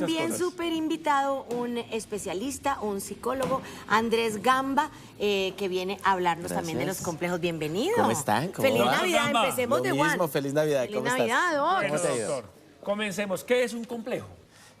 también súper invitado un especialista, un psicólogo, Andrés Gamba, que viene a hablarnos también de los complejos. Bienvenido. ¿Cómo están? ¿Cómo Feliz va? Navidad, empecemos Lo de mismo, Juan. feliz Navidad. Feliz ¿Cómo Navidad, estás? Doc. ¿Cómo te ha ido? Doctor, comencemos. ¿Qué es un complejo?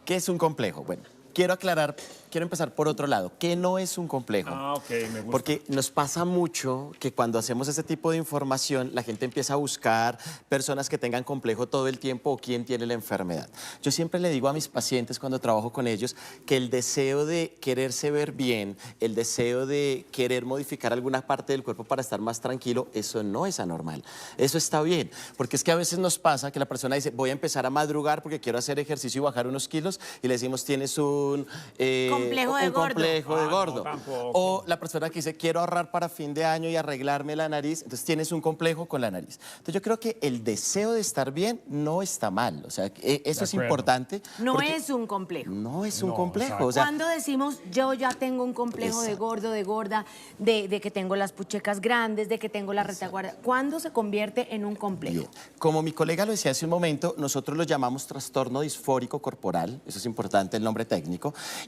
¿Qué es un complejo? Bueno, quiero aclarar, quiero empezar por otro lado. ¿Qué no es un complejo? Ah, ok, me gusta. Porque nos pasa mucho que cuando hacemos ese tipo de información, la gente empieza a buscar personas que tengan complejo todo el tiempo o quién tiene la enfermedad. Yo siempre le digo a mis pacientes cuando trabajo con ellos que el deseo de quererse ver bien, el deseo de querer modificar alguna parte del cuerpo para estar más tranquilo, eso no es anormal. Eso está bien, porque es que a veces nos pasa que la persona dice, voy a empezar a madrugar porque quiero hacer ejercicio y bajar unos kilos, y le decimos, tienes un Complejo de gordo. complejo de Ah, gordo. no, tampoco. O la persona que dice, quiero ahorrar para fin de año y arreglarme la nariz, entonces tienes un complejo con la nariz. Entonces yo creo que el deseo de estar bien no está mal, o sea, eso es acuerdo. importante. No porque es un complejo. No es un No, complejo, exacto. o sea, Cuando decimos, yo ya tengo un complejo de gordo, de gorda, de que tengo las puchecas grandes, de que tengo la retaguardia, ¿cuándo se convierte en un complejo? bien. Como mi colega lo decía hace un momento, nosotros lo llamamos trastorno disfórico corporal, eso es importante, el nombre técnico,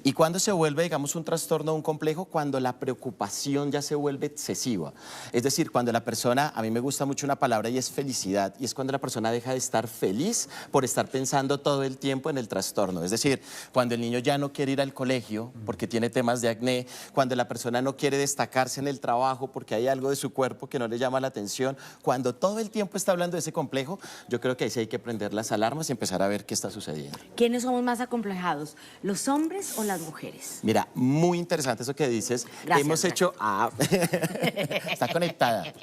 y cuando se vuelve, digamos, un trastorno o un complejo, cuando la preocupación ya se vuelve excesiva. Es decir, cuando la persona, a mí me gusta mucho una palabra y es felicidad, y es cuando la persona deja de estar feliz por estar pensando todo el tiempo en el trastorno. Es decir, cuando el niño ya no quiere ir al colegio porque tiene temas de acné, cuando la persona no quiere destacarse en el trabajo porque hay algo de su cuerpo que no le llama la atención, cuando todo el tiempo está hablando de ese complejo, yo creo que ahí sí hay que prender las alarmas y empezar a ver qué está sucediendo. ¿Quiénes somos más acomplejados, los hombres o las mujeres? Mira, muy interesante eso que dices. Gracias, Hemos hecho... está conectada.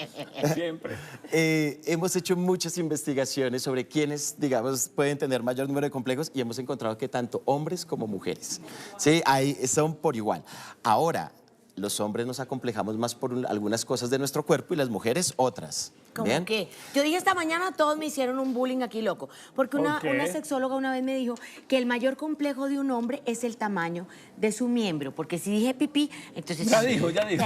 Siempre. Hemos hecho muchas investigaciones sobre quiénes, digamos, pueden tener mayor número de complejos y hemos encontrado que tanto hombres como mujeres, ¿sí? Ahí son por igual. Ahora, los hombres nos acomplejamos más por algunas cosas de nuestro cuerpo y las mujeres otras. ¿Cómo ¿Bien? qué? Yo dije esta mañana, todos me hicieron un bullying aquí loco, porque una ¿Por qué? sexóloga una vez me dijo que el mayor complejo de un hombre es el tamaño de su miembro, porque si dije pipí, entonces... Ya dijo, ya dijo.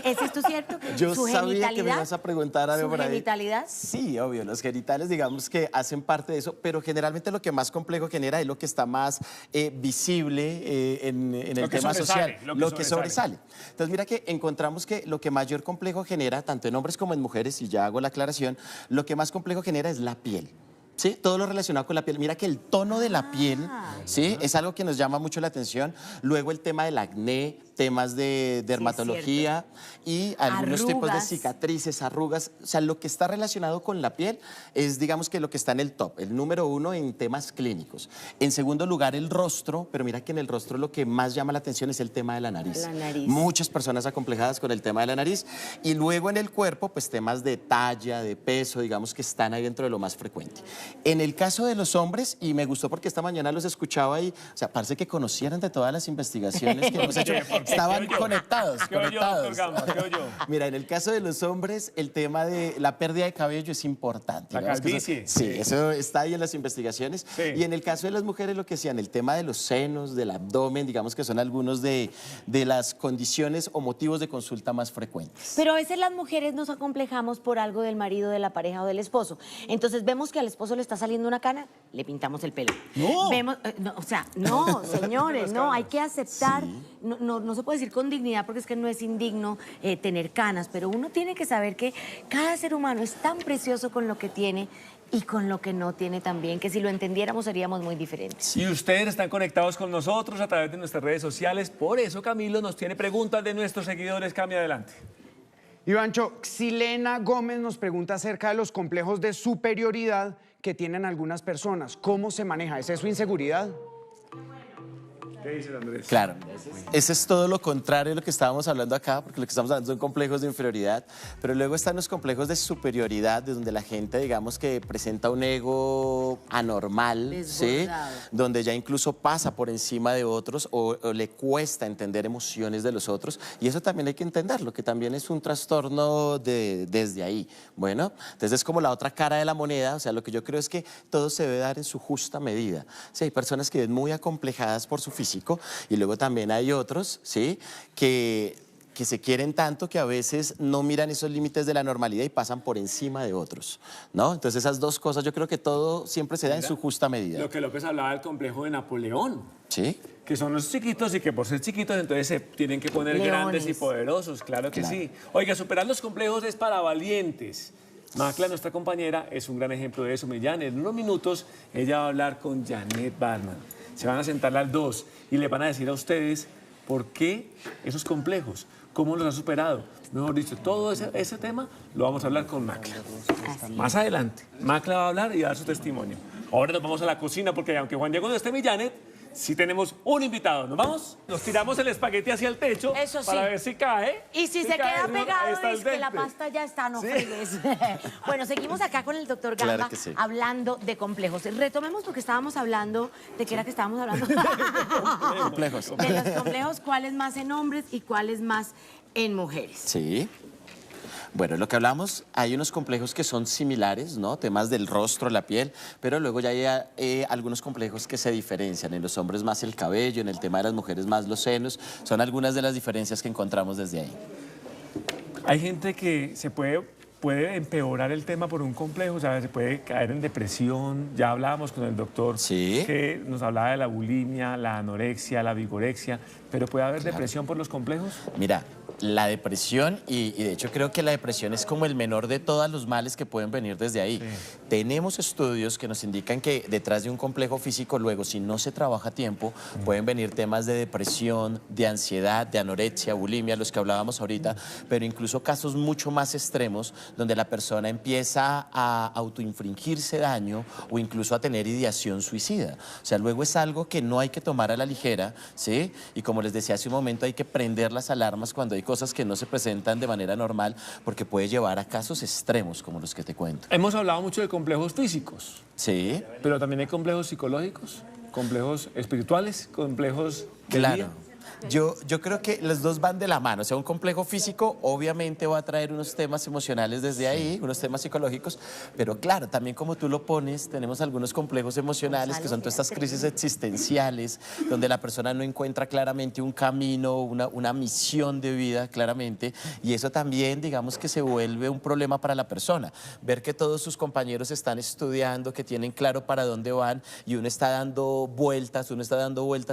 ¿Es esto cierto? Yo ¿Su sabía que me genitalidad? ibas a preguntar algo ¿Su por ahí. genitalidad? Sí, obvio, los genitales digamos que hacen parte de eso, pero generalmente lo que más complejo genera es lo que está más visible en el Lo que tema sobresale, social, lo que sobresale. Entonces mira que encontramos que lo que mayor complejo genera, tanto en hombres como en mujeres, y ya hago la aclaración, lo que más complejo genera es la piel. ¿Sí? Todo lo relacionado con la piel. Mira que el tono de la piel, ¿sí? Es algo que nos llama mucho la atención. Luego el tema del acné, temas de dermatología y algunos tipos de Arrugas. cicatrices, arrugas. O sea, lo que está relacionado con la piel es, digamos que lo que está en el top, el número uno en temas clínicos. En segundo lugar, el rostro, pero mira que en el rostro lo que más llama la atención es el tema de la nariz. La nariz. Muchas personas acomplejadas con el tema de la nariz. Y luego en el cuerpo, pues temas de talla, de peso, digamos que están ahí dentro de lo más frecuente. En el caso de los hombres, y me gustó porque esta mañana los escuchaba y, o sea, parece que conocieran de todas las investigaciones que hemos hecho. Estaban conectados, ¿Qué oyó, doctor conectados. Gamba? ¿Qué oyó? Mira, en el caso de los hombres, el tema de la pérdida de cabello es importante. La Digamos que calvicie. sí, eso está ahí en las investigaciones. Sí. Y en el caso de las mujeres, lo que decían, el tema de los senos, del abdomen, digamos que son algunos de las condiciones o motivos de consulta más frecuentes. Pero a veces las mujeres nos acomplejamos por algo del marido, de la pareja o del esposo. Entonces vemos que al esposo le está saliendo una cana, le pintamos el pelo. No. Vemos, no, o sea, no, señores, no, hay que aceptar, no se puede decir con dignidad porque es que no es indigno tener canas, pero uno tiene que saber que cada ser humano es tan precioso con lo que tiene y con lo que no tiene también, que si lo entendiéramos seríamos muy diferentes. Y ustedes están conectados con nosotros a través de nuestras redes sociales. Por eso Camilo nos tiene preguntas de nuestros seguidores. Cambia adelante. Ivancho, Xilena Gómez nos pregunta acerca de los complejos de superioridad que tienen algunas personas. ¿Cómo se maneja? ¿Es eso inseguridad? ¿Qué dices, Andrés? Claro, ese es todo lo contrario de lo que estábamos hablando acá, porque lo que estamos hablando son complejos de inferioridad, pero luego están los complejos de superioridad, de donde la gente, digamos, que presenta un ego anormal, ¿sí? Desbordado. Donde ya incluso pasa por encima de otros o le cuesta entender emociones de los otros, y eso también hay que entenderlo, que también es un trastorno desde ahí. Bueno, entonces es como la otra cara de la moneda, o sea, lo que yo creo es que todo se debe dar en su justa medida. Sí, hay personas que ven muy acomplejadas por su físico, y luego también hay otros, ¿sí?, que que se quieren tanto que a veces no miran esos límites de la normalidad y pasan por encima de otros, ¿no? Entonces esas dos cosas, yo creo que todo siempre se da en su justa medida. Lo que López hablaba del complejo de Napoleón. ¿Sí? Que son los chiquitos y que por ser chiquitos entonces se tienen que poner Leones. grandes y poderosos, claro que sí. Oiga, superar los complejos es para valientes. Macla, nuestra compañera, es un gran ejemplo de eso. Millán, en unos minutos ella va a hablar con Janet Barman. Se van a sentar las dos y le van a decir a ustedes por qué esos complejos, cómo los ha superado. Mejor dicho, todo ese tema lo vamos a hablar con Macla. Más adelante, Macla va a hablar y a dar su testimonio. Ahora nos vamos a la cocina porque aunque Juan Diego no esté, Janet, sí tenemos un invitado. ¿Nos vamos? Nos tiramos el espagueti hacia el techo Eso sí. para ver si cae. Y si se cae, queda ahí pegado, está el es que la dente. pasta ya está, no Sí. fregues. Bueno, seguimos acá con el doctor Gamba Claro que sí. hablando de complejos. Retomemos porque estábamos hablando, ¿de qué era que estábamos hablando? Complejos. De los complejos, cuáles más en hombres y cuáles más en mujeres. Sí. Bueno, lo que hablamos, hay unos complejos que son similares, ¿no? Temas del rostro, la piel, pero luego ya hay algunos complejos que se diferencian. En los hombres más el cabello, en el tema de las mujeres más los senos. Son algunas de las diferencias que encontramos desde ahí. Hay gente que se puede empeorar el tema por un complejo, o sea, se puede caer en depresión. Ya hablábamos con el doctor Sí. que nos hablaba de la bulimia, la anorexia, la vigorexia, pero ¿puede haber depresión por los complejos? Mira, la depresión, y de hecho creo que la depresión es como el menor de todos los males que pueden venir desde ahí. Tenemos estudios que nos indican que detrás de un complejo físico, luego, si no se trabaja a tiempo, pueden venir temas de depresión, de ansiedad, de anorexia, bulimia, los que hablábamos ahorita, pero incluso casos mucho más extremos donde la persona empieza a autoinfringirse daño o incluso a tener ideación suicida. O sea, luego es algo que no hay que tomar a la ligera, ¿sí? Y como les decía hace un momento, hay que prender las alarmas cuando hay cosas que no se presentan de manera normal porque puede llevar a casos extremos como los que te cuento. Hemos hablado mucho de complejos físicos, Sí, pero también hay complejos psicológicos, complejos espirituales, complejos del claro. día. Yo creo que los dos van de la mano. O sea, un complejo físico obviamente va a traer unos temas emocionales desde ahí, unos temas psicológicos, pero claro, también como tú lo pones, tenemos algunos complejos emocionales que son todas estas crisis existenciales, donde la persona no encuentra claramente un camino, una misión de vida claramente, y eso también, digamos que se vuelve un problema para la persona. Ver que todos sus compañeros están estudiando, que tienen claro para dónde van, y uno está dando vueltas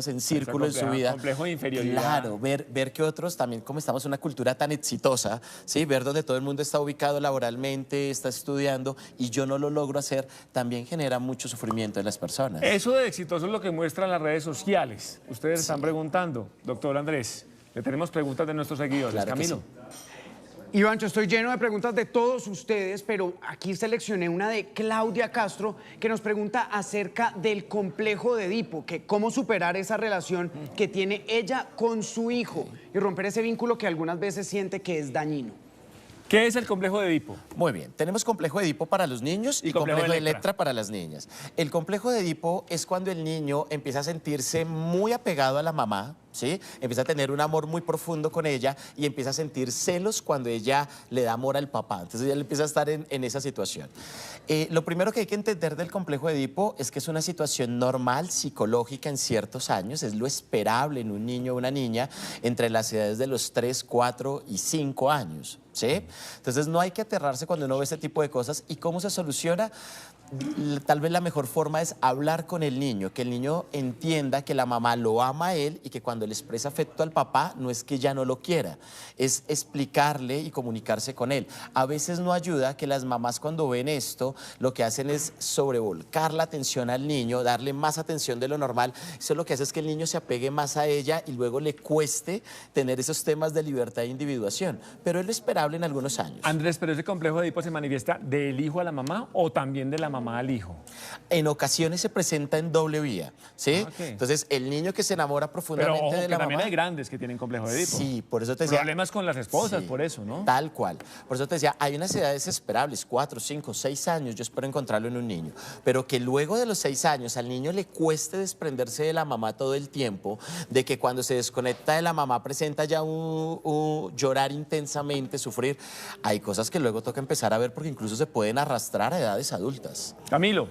en círculo en su vida. Complejo de inferioridad. Claro, ver que otros también, como estamos en una cultura tan exitosa, ¿sí? Ver donde todo el mundo está ubicado laboralmente, está estudiando y yo no lo logro hacer, también genera mucho sufrimiento en las personas. Eso de exitoso es lo que muestran las redes sociales. Ustedes están preguntando, doctor Andrés, le tenemos preguntas de nuestros seguidores. Claro que Camilo. sí. Ivancho, estoy lleno de preguntas de todos ustedes, pero aquí seleccioné una de Claudia Castro que nos pregunta acerca del complejo de Edipo, que cómo superar esa relación que tiene ella con su hijo y romper ese vínculo que algunas veces siente que es dañino. ¿Qué es el complejo de Edipo? Muy bien, tenemos complejo de Edipo para los niños y complejo complejo de de Electra Electra para las niñas. El complejo de Edipo es cuando el niño empieza a sentirse muy apegado a la mamá, ¿sí? Empieza a tener un amor muy profundo con ella y empieza a sentir celos cuando ella le da amor al papá. Entonces ella empieza a estar en esa situación. Lo primero que hay que entender del complejo de Edipo es que es una situación normal, psicológica en ciertos años, es lo esperable en un niño o una niña entre las edades de los 3, 4 y 5 años. ¿Sí? Entonces no hay que aterrarse cuando uno ve este tipo de cosas. ¿Y cómo se soluciona? Tal vez la mejor forma es hablar con el niño, que el niño entienda que la mamá lo ama a él y que cuando le expresa afecto al papá no es que ya no lo quiera, es explicarle y comunicarse con él. A veces no ayuda que las mamás cuando ven esto lo que hacen es sobrevolcar la atención al niño, darle más atención de lo normal. Eso lo que hace es que el niño se apegue más a ella y luego le cueste tener esos temas de libertad e individuación. Pero es lo esperable en algunos años. Andrés, ¿pero ese complejo de Edipo se manifiesta del hijo a la mamá o también de la mamá al hijo? En ocasiones se presenta en doble vía, ¿sí? Ah, ok. Entonces, el niño que se enamora Pero profundamente ojo, de que la también mamá... hay grandes que tienen complejo de Edipo. Sí, por eso te decía... Problemas con las esposas, Sí, por eso, ¿no? Tal cual. Por eso te decía, hay unas edades esperables, 4, 5, 6 años, yo espero encontrarlo en un niño, pero que luego de los 6 años al niño le cueste desprenderse de la mamá todo el tiempo, de que cuando se desconecta de la mamá presenta ya un llorar intensamente, sufrir. Hay cosas que luego toca empezar a ver porque incluso se pueden arrastrar a edades adultas. Camilo.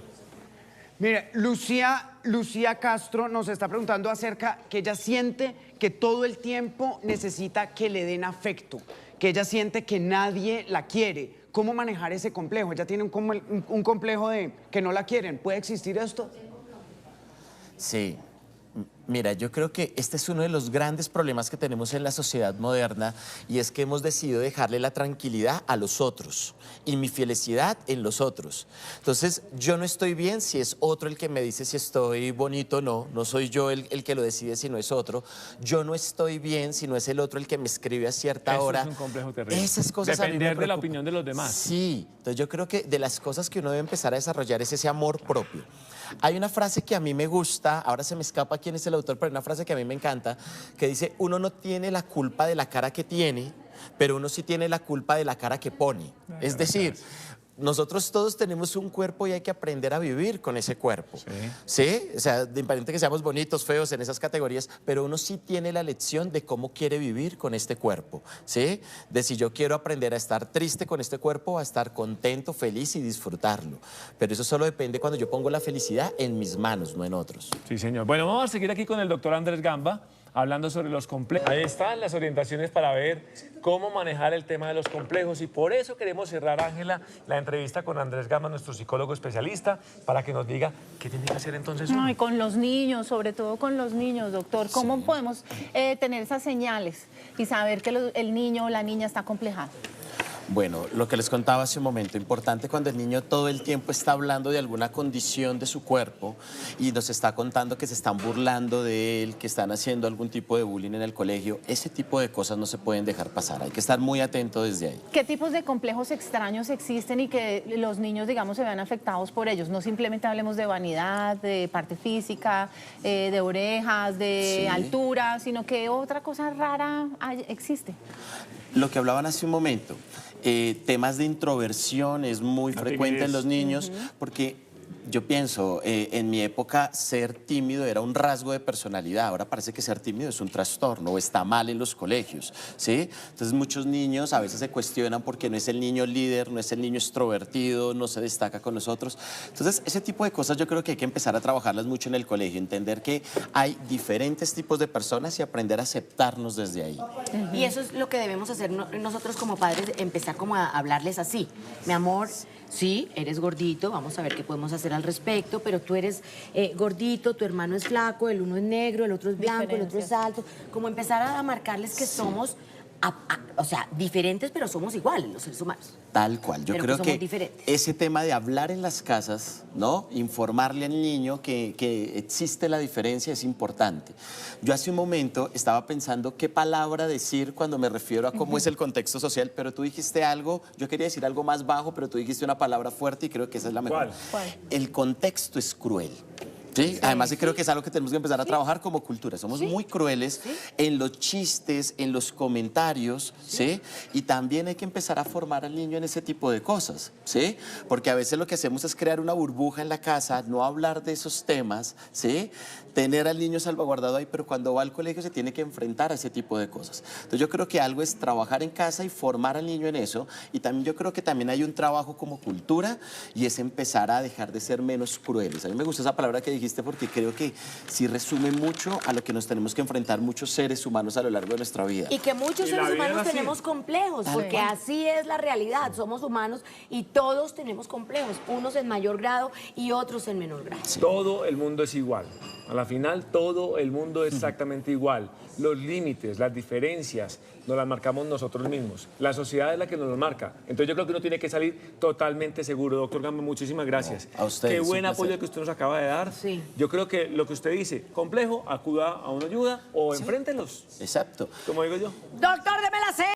Mire, Lucía Castro nos está preguntando acerca que ella siente que todo el tiempo necesita que le den afecto, que ella siente que nadie la quiere. ¿Cómo manejar ese complejo? Ella tiene un complejo de que no la quieren. ¿Puede existir esto? Sí. Mira, yo creo que este es uno de los grandes problemas que tenemos en la sociedad moderna y es que hemos decidido dejarle la tranquilidad a los otros y mi felicidad en los otros. Entonces, yo no estoy bien si es otro el que me dice si estoy bonito o no. No soy yo el que lo decide si no es otro. Yo no estoy bien si no es el otro el que me escribe a cierta Eso hora. es un complejo terrible. Esas cosas a mí me Depender de la preocupan. opinión de los demás. Sí, entonces yo creo que de las cosas que uno debe empezar a desarrollar es ese amor propio. Hay una frase que a mí me gusta, ahora se me escapa quién es el autor, pero hay una frase que a mí me encanta, que dice, uno no tiene la culpa de la cara que tiene, pero uno sí tiene la culpa de la cara que pone. Es decir, nosotros todos tenemos un cuerpo y hay que aprender a vivir con ese cuerpo. ¿Sí? O sea, de independiente que seamos bonitos, feos, en esas categorías, pero uno sí tiene la lección de cómo quiere vivir con este cuerpo. ¿Sí? De si yo quiero aprender a estar triste con este cuerpo, a estar contento, feliz y disfrutarlo. Pero eso solo depende cuando yo pongo la felicidad en mis manos, no en otros. Sí, señor. Bueno, vamos a seguir aquí con el doctor Andrés Gamba, hablando sobre los complejos. Ahí están las orientaciones para ver cómo manejar el tema de los complejos y por eso queremos cerrar, Ángela, la entrevista con Andrés Gamba, nuestro psicólogo especialista, para que nos diga qué tiene que hacer entonces uno. No, y con los niños, sobre todo con los niños, doctor. ¿Cómo podemos tener esas señales y saber que el niño o la niña está complejado? Bueno, lo que les contaba hace un momento, importante cuando el niño todo el tiempo está hablando de alguna condición de su cuerpo y nos está contando que se están burlando de él, que están haciendo algún tipo de bullying en el colegio, ese tipo de cosas no se pueden dejar pasar, hay que estar muy atento desde ahí. ¿Qué tipos de complejos extraños existen y que los niños, digamos, se vean afectados por ellos? No simplemente hablemos de vanidad, de parte física, de orejas, de altura, sino que otra cosa rara existe. Lo que hablaban hace un momento, temas de introversión es muy frecuente en los niños porque yo pienso, en mi época ser tímido era un rasgo de personalidad, ahora parece que ser tímido es un trastorno o está mal en los colegios, ¿sí? Entonces muchos niños a veces se cuestionan porque no es el niño líder, no es el niño extrovertido, no se destaca con nosotros. Entonces ese tipo de cosas yo creo que hay que empezar a trabajarlas mucho en el colegio, entender que hay diferentes tipos de personas y aprender a aceptarnos desde ahí. Y eso es lo que debemos hacer nosotros como padres, empezar como a hablarles así. Mi amor, sí, eres gordito, vamos a ver qué podemos hacer al respecto, pero tú eres gordito, tu hermano es flaco, el uno es negro, el otro es blanco, el otro es alto. Como empezar a marcarles que somos, o sea, diferentes, pero somos iguales los seres humanos. Tal cual. Yo Pero creo que somos que diferentes. ese tema de hablar en las casas, ¿no? Informarle al niño que existe la diferencia es importante. Yo hace un momento estaba pensando qué palabra decir cuando me refiero a cómo es el contexto social, pero tú dijiste algo, yo quería decir algo más bajo, pero tú dijiste una palabra fuerte y creo que esa es la mejor. ¿Cuál? El contexto es cruel. ¿Sí? Además, creo que es algo que tenemos que empezar a trabajar como cultura. Somos muy crueles en los chistes, en los comentarios, ¿sí? Y también hay que empezar a formar al niño en ese tipo de cosas, ¿sí? Porque a veces lo que hacemos es crear una burbuja en la casa, no hablar de esos temas, ¿sí? Tener al niño salvaguardado ahí, pero cuando va al colegio se tiene que enfrentar a ese tipo de cosas. Entonces yo creo que algo es trabajar en casa y formar al niño en eso. Y también yo creo que también hay un trabajo como cultura y es empezar a dejar de ser menos crueles. A mí me gusta esa palabra que dijiste porque creo que sí resume mucho a lo que nos tenemos que enfrentar muchos seres humanos a lo largo de nuestra vida. Y que muchos Y la seres vida humanos es así. tenemos complejos, porque así es la realidad. Somos humanos y todos tenemos complejos, unos en mayor grado y otros en menor grado. Todo el mundo es igual. A la final, todo el mundo es exactamente igual. Los límites, las diferencias, nos las marcamos nosotros mismos. La sociedad es la que nos lo marca. Entonces yo creo que uno tiene que salir totalmente seguro. Doctor Gamba, muchísimas gracias. No, a ustedes, Qué buen un placer. apoyo que usted nos acaba de dar. Sí. Yo creo que lo que usted dice, complejo, acuda a una ayuda o enfréntelos, Exacto. como digo yo. Doctor, deme la C.